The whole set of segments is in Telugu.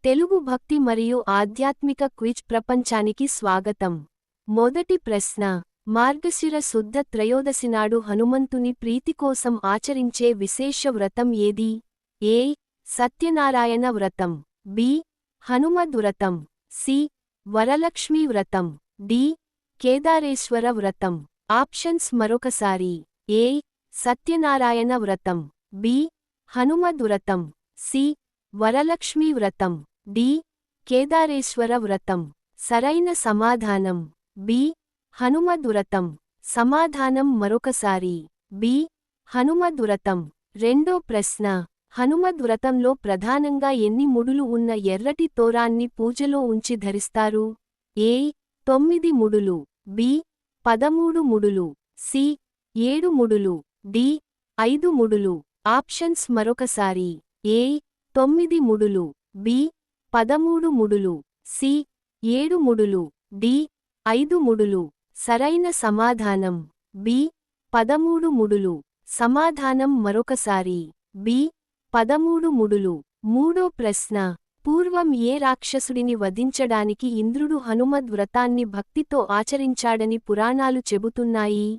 తెలుగు భక్తి మరియు ఆధ్యాత్మిక క్విజ్ ప్రపంచానికి స్వాగతం. మొదటి ప్రశ్న. మార్గశిర శుద్ధ త్రయోదశి నాడు హనుమంతుని ప్రీతి కోసం ఆచరించే విశేష వ్రతం ఏది? ఏ. సత్యనారాయణ వ్రతం. బి. హనుమద్ వ్రతం. సి. వరలక్ష్మీ వ్రతం. డి. కేదారేశ్వర వ్రతం. ఆప్షన్స్ మరొకసారి. ఏ. సత్యనారాయణ వ్రతం. బి. హనుమద్ వ్రతం. సి. వరలక్ష్మీ వ్రతం. డి. కేదారేశ్వర వ్రతం. సరైన సమాధానం బి. హనుమద్ వ్రతం. సమాధానం మరొకసారి. బి. హనుమద్ వ్రతం. రెండో ప్రశ్న. హనుమద్ వ్రతంలో ప్రధానంగా ఎన్ని ముడులు ఉన్న ఎర్రటి తోరాన్ని పూజలో ఉంచి ధరిస్తారు? ఏ. 9 ముడులు. బి. 13 ముడులు. సి. 7 ముడులు. డి. 5 ముడులు. ఆప్షన్స్ మరొకసారి. ఏ. 9 ముడులు. బి. 13 ముడులు. సి. 7 ముడులు. డి. 5 ముడులు. సరైన సమాధానం బి. 13 ముడులు. సమాధానం మరొకసారి. బి. 13 ముడులు. మూడో ప్రశ్న. పూర్వం ఏ రాక్షసుడిని వధించడానికి ఇంద్రుడు హనుమద్ వ్రతాన్ని భక్తితో ఆచరించాడని పురాణాలు చెబుతున్నాయి?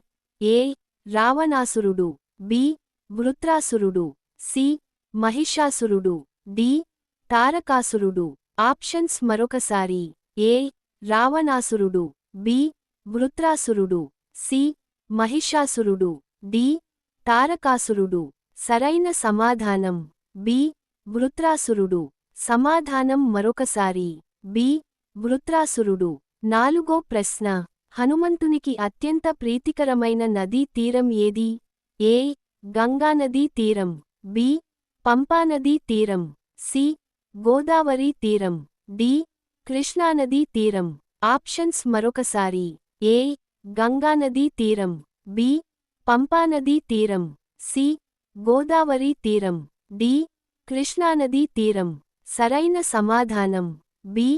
ఏ. రావణాసురుడు. బి. వృత్రాసురుడు. సి. మహిషాసురుడు. డి. తారకాసురుడు. ఆప్షన్స్ మరొకసారి. ఏ. రావణాసురుడు. బి. వృత్రాసురుడు. సి. మహిషాసురుడు. డి. తారకాసురుడు. సరైన సమాధానం బి. వృత్రాసురుడు. సమాధానం మరొకసారి. బి. వృత్రాసురుడు. నాలుగో ప్రశ్న. హనుమంతునికి అత్యంత ప్రీతికరమైన నదీ తీరం ఏది? ఏ. గంగానదీ తీరం. బి. పంపానదీ తీరం. సి. గోదావరి తీరం. డి. కృష్ణానదీ తీరం. ఆప్షన్స్ మరొకసారి. ఏ. గంగానదీ తీరం. బి. పంపానదీ తీరం. సి. గోదావరి తీరం. డి. కృష్ణానదీ తీరం. సరైన సమాధానం బి.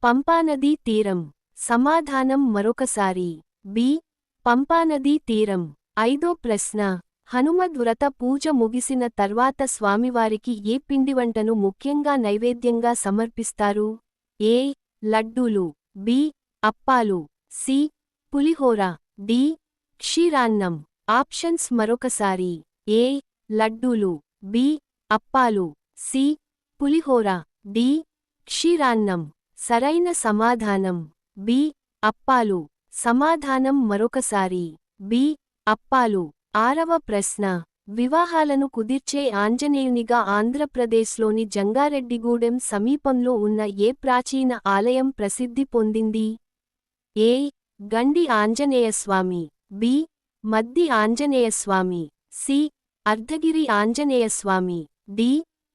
పంపానదీ తీరం. సమాధానం మరొకసారి. బి. పంపానదీ తీరం. ఐదో ప్రశ్న. హనుమద్ వ్రత పూజ ముగిసిన తర్వాత స్వామివారికి ఏ పిండివంటను ముఖ్యంగా నైవేద్యంగా సమర్పిస్తారు? ఏ. లడ్డూలు. బి. అప్పాలు. సి. పులిహోర. డి. క్షీరాన్నం. ఆప్షన్స్ మరొకసారి. ఏ. లడ్డూలు. బి. అప్పాలు. సి. పులిహోర. డి. క్షీరాన్నం. సరైన సమాధానం బి. అప్పాలు. సమాధానం మరొకసారి. బి. అప్పాలు. ఆరవ ప్రశ్న. వివాహాలను కుదిర్చే ఆంజనేయునిగా ఆంధ్రప్రదేశ్లోని జంగారెడ్డిగూడెం సమీపంలో ఉన్న ఏ ప్రాచీన ఆలయం ప్రసిద్ధి పొందింది? A. Gandi Anjaneyaswamy. B. Maddi Anjaneyaswamy. C. Ardhagiri Anjaneyaswamy. D.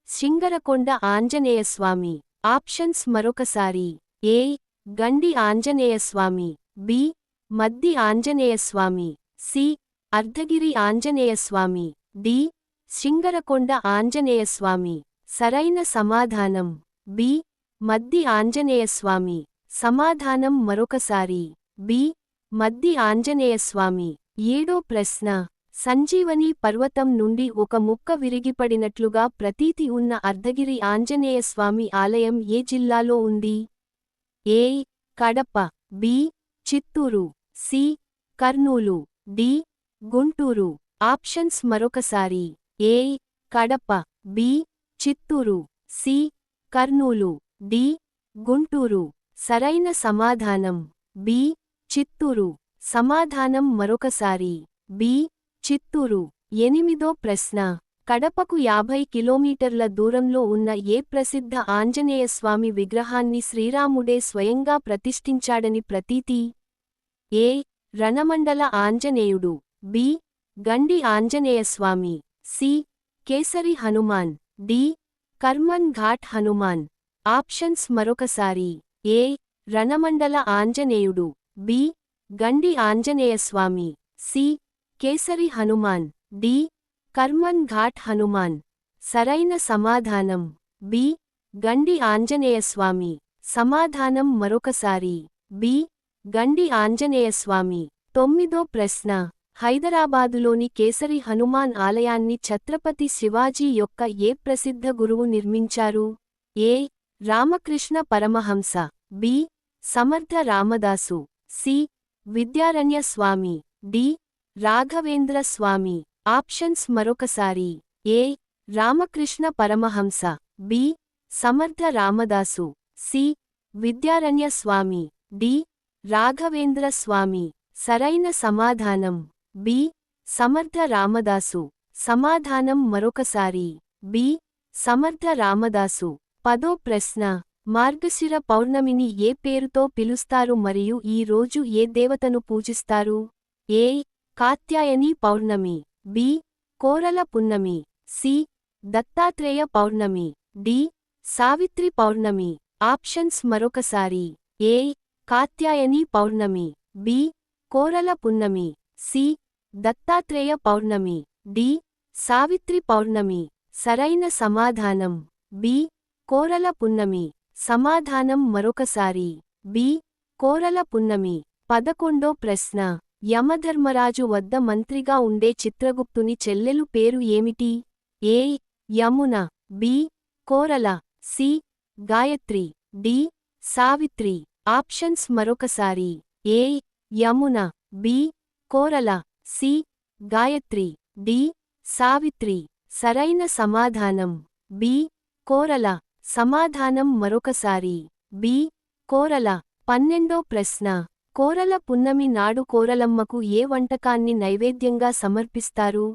Srungarakonda Anjaneyaswamy. Options మరొకసారి. A. Gandi Anjaneyaswamy. B. Maddi Anjaneyaswamy. C. Ardhagiri Anjaneyaswamy. D. Srungarakonda Anjaneyaswamy. సరైన సమాధానం బి. మద్ది ఆంజనేయస్వామి. సమాధానం మరొకసారి. బి. మద్ది ఆంజనేయస్వామి. ఏడో ప్రశ్న. సంజీవని పర్వతం నుండి ఒక ముక్క విరిగిపడినట్లుగా ప్రతీతి ఉన్న అర్ధగిరి ఆంజనేయస్వామి ఆలయం ఏ జిల్లాలో ఉంది? A. Kadapa. B. Chittoor. C. Kurnool. D. Guntur. Options మరొకసారి. A. Kadapa. B. Chittoor. C. Kurnool. D. Guntur. సరైన సమాధానం బి. చిత్తూరు. సమాధానం మరొకసారి. బి. చిత్తూరు. ఎనిమిదో ప్రశ్న. కడపకు 50 కిలోమీటర్ల దూరంలో ఉన్న ఏ ప్రసిద్ధ ఆంజనేయస్వామి విగ్రహాన్ని శ్రీరాముడే స్వయంగా ప్రతిష్ఠించాడని ప్రతీతి? ఏ. Ranamandala Anjaneyudu. B. Gandi Anjaneyaswamy. C. Kesari Hanuman. D. Karman Ghat Hanuman. Options మరొకసారి. A. Ranamandala Anjaneyudu. B. Gandi Anjaneyaswamy. C. Kesari Hanuman. D. Karman Ghat Hanuman. సరైన సమాధానం బి. గండి ఆంజనేయస్వామి. సమాధానం మరొకసారి. బి. గండి ఆంజనేయస్వామి. తొమ్మిదో ప్రశ్న. హైదరాబాదులోని కేసరి హనుమాన్ ఆలయాన్ని ఛత్రపతి శివాజీ యొక్క ఏ ప్రసిద్ధ గురువు నిర్మించారు? ఏ. రామకృష్ణ పరమహంస, బి. సమర్థ రామదాసు, సి. విద్యారణ్య స్వామి, డి. రాఘవేంద్ర స్వామి. ఆప్షన్స్ మరొకసారి. ఏ. రామకృష్ణ పరమహంస, బి. సమర్థ రామదాసు, సి. విద్యారణ్య స్వామి, డి. రాఘవేంద్ర స్వామి. సరైన సమాధానం బి. సమర్థ రామదాసు. సమాధానం మరొకసారి. బి. సమర్థ రామదాసు. 10వ ప్రశ్న. మార్గశిర పౌర్ణమిని ఏ పేరుతో పిలుస్తారు మరియు ఈ రోజు ఏ దేవతను పూజిస్తారు? ఏ. కాత్యాయని పౌర్ణమి, బి. కోరల పున్నమి, సి. దత్తాత్రేయ పౌర్ణమి, డి. సావిత్రి పౌర్ణమి. ఆప్షన్స్ మరొకసారి. ఏ. కాత్యాయని పౌర్ణమి, బి. కోరల పున్నమి, సి. దత్తాత్రేయ పౌర్ణమి, డి. సావిత్రి పౌర్ణమి. సరైన సమాధానం బి. కోరల పున్నమి. సమాధానం మరొకసారి. బి. కోరల పున్నమి. 11వ ప్రశ్న. యమధర్మరాజు వద్ద మంత్రిగా ఉండే చిత్రగుప్తుని చెల్లెలు పేరు ఏమిటి? A. Yamuna, B. Korala, C. Gayatri, D. Savitri. Options మరొకసారి. A. Yamuna, B. Korala, C. Gayatri, D. Savitri. సరైన సమాధానం బి. కోరల. సమాధానం మరొకసారి. బి. కోరల. 12వ ప్రశ్న. కోరల పున్నమి నాడు కోరలమ్మకు ఏ వంటకాన్ని నైవేద్యంగా సమర్పిస్తారు?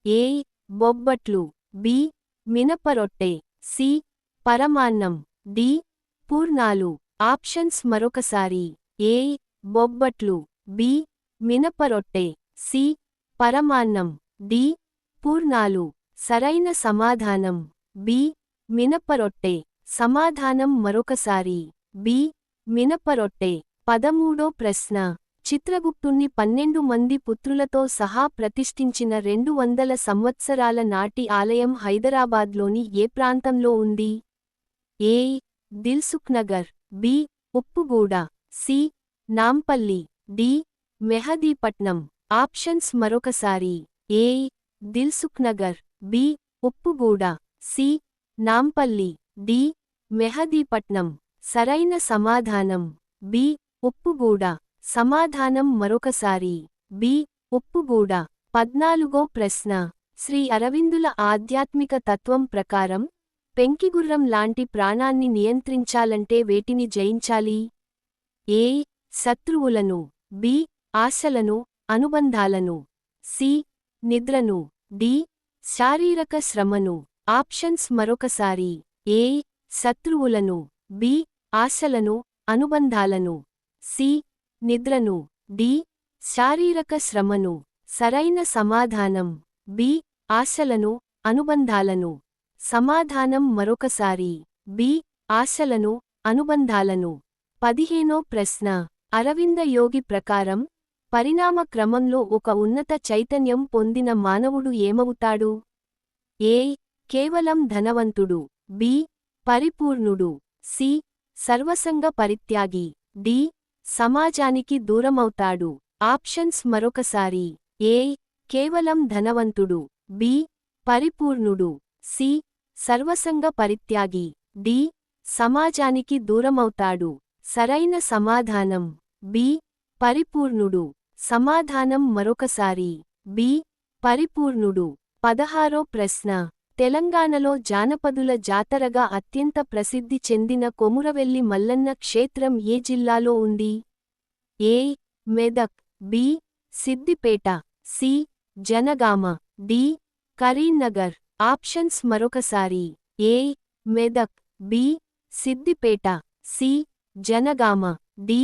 ఏ. బొబ్బట్లు, బి. మినపరొట్టె, సి. పరమాన్నం, డి. పూర్ణాలు. ఆప్షన్స్ మరొకసారి. ఏ. బొబ్బట్లు, బి. మినపరొట్టె, సి. పరమాన్నం, డి. పూర్ణాలు. సరైన సమాధానం బి. మినపరొట్టె. సమాధానం మరొకసారి. బి. మినపరొట్టె. 13వ ప్రశ్న. చిత్రగుప్తుణ్ణి 12 మంది పుత్రులతో సహా ప్రతిష్ఠించిన 200 సంవత్సరాల నాటి ఆలయం హైదరాబాద్లోని ఏ ప్రాంతంలో ఉంది? A. Dilsukhnagar, B. Uppuguda, C. Nampally, D. Mehdipatnam. Options మరొకసారి. A. Dilsukhnagar, B. Uppuguda, C. Nampally, D. Mehdipatnam. సరైన సమాధానం బి. ఉప్పుగూడ. సమాధానం మరొకసారి. బి. ఉప్పుగూడ. 14వ ప్రశ్న. శ్రీ అరవిందుల ఆధ్యాత్మిక తత్వం ప్రకారం పెంకిగుర్రం లాంటి ప్రాణాన్ని నియంత్రించాలంటే వేటిని జయించాలి? ఏ. శత్రువులను, బి. ఆశలను, అనుబంధాలను, సి. నిద్రను, డి. శారీరక శ్రమను. ఆప్షన్స్ మరొకసారి. ఏ. శత్రువులను, బి. ఆశలను, అనుబంధాలను, సి. నిద్రను, డి. శారీరక శ్రమను. సరైన సమాధానం బి. ఆశలను, అనుబంధాలను. సమాధానం మరొకసారి. బి. ఆశలను, అనుబంధాలను. 15వ ప్రశ్న. అరవింద యోగి ప్రకారం పరిణామ క్రమంలో ఒక ఉన్నత చైతన్యం పొందిన మానవుడు ఏమవుతాడు? ఏ. కేవలం ధనవంతుడు, బి. పరిపూర్ణుడు, సి. సర్వసంగ పరిత్యాగి, డి. సమాజానికి దూరమవుతాడు. ఆప్షన్స్ మరొకసారి. ఏ. కేవలం ధనవంతుడు, బి. పరిపూర్ణుడు, సి. సర్వసంగ పరిత్యాగి, డి. సమాజానికి దూరమవుతాడు. సరైన సమాధానం బి. పరిపూర్ణుడు. సమాధానం మరొకసారి. బి. పరిపూర్ణుడు. 16వ ప్రశ్న. తెలంగాణలో జానపదుల జాతరగా అత్యంత ప్రసిద్ధి చెందిన కొమురవెల్లి మల్లన్న క్షేత్రం ఏ జిల్లాలో ఉంది? A. Medak, B. Siddipet, C. Janagama, D. Karimnagar. Options మరొకసారి. A. Medak, B. Siddipet, C. Janagama, D.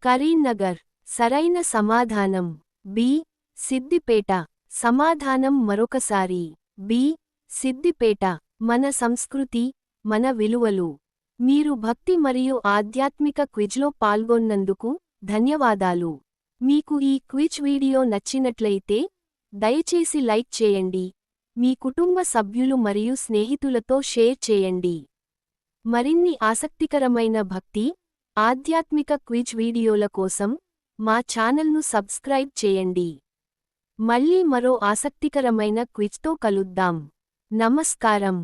Karimnagar. సరైన సమాధానం బి. సిద్దిపేట. సమాధానం మరొకసారి. బి. సిద్దిపేట. మన సంస్కృతి, మన విలువలు. మీరు భక్తి మరియు ఆధ్యాత్మిక క్విజ్లో పాల్గొన్నందుకు ధన్యవాదాలు. మీకు ఈ క్విజ్ వీడియో నచ్చినట్లయితే దయచేసి లైక్ చేయండి, మీ కుటుంబ సభ్యులు మరియు స్నేహితులతో షేర్ చేయండి. మరిన్ని ఆసక్తికరమైన భక్తి, ఆధ్యాత్మిక క్విజ్ వీడియోల కోసం మా ఛానల్ను సబ్స్క్రైబ్ చేయండి. మళ్ళీ మరో ఆసక్తికరమైన క్విజ్తో కలుద్దాం. నమస్కారం.